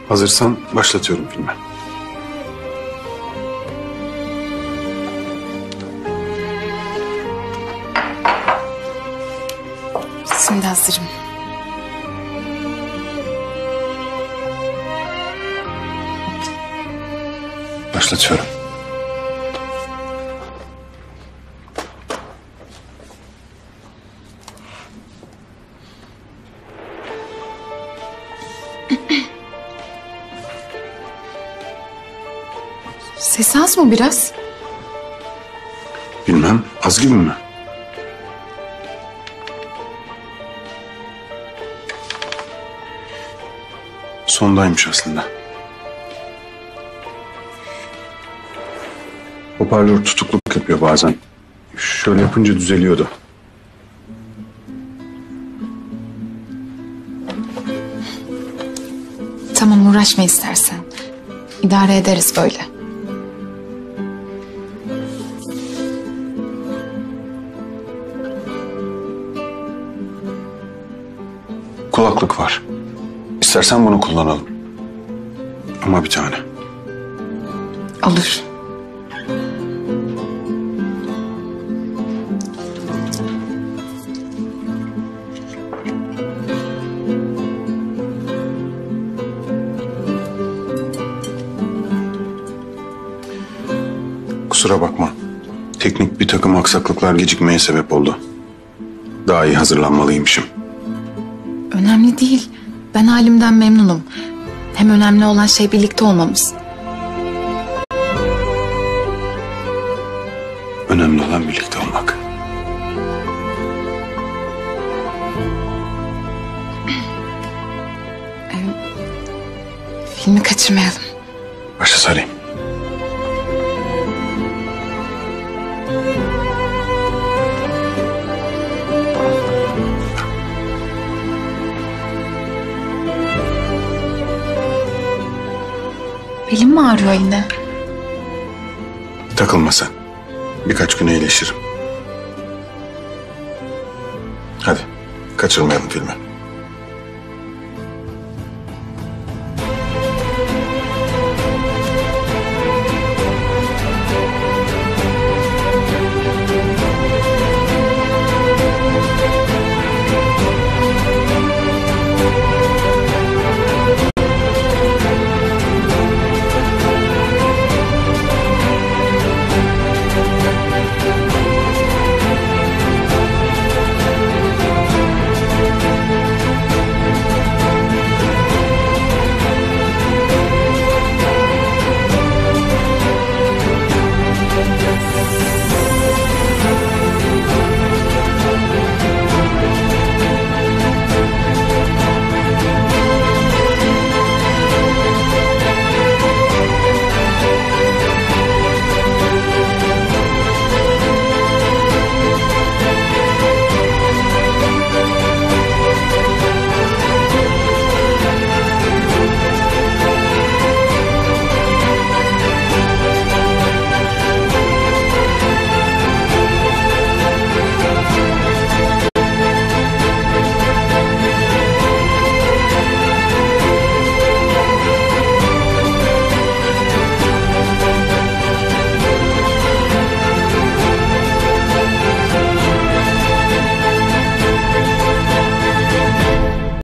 Hazırsan başlatıyorum filmi. Şimdi hazırım. Başlatıyorum. Sesi az mı biraz? Bilmem, az gibi mi? Sondaymış aslında. Hoparlör tutukluk yapıyor bazen. Şöyle yapınca düzeliyordu. Tamam, uğraşma istersen. İdare ederiz böyle. Kulaklık var. İstersen bunu kullanalım. Ama bir tane. Olur. Kusura bakma. Teknik bir takım aksaklıklar gecikmeye sebep oldu. Daha iyi hazırlanmalıymışım. Önemli değil. Ben halimden memnunum. Hem önemli olan şey birlikte olmamız. Önemli olan birlikte olmak. Filmi kaçırmayalım. Başa sarayım. Belim mi ağrıyor yine? Takılma sen. Birkaç güne iyileşirim. Hadi kaçırmayalım filmi.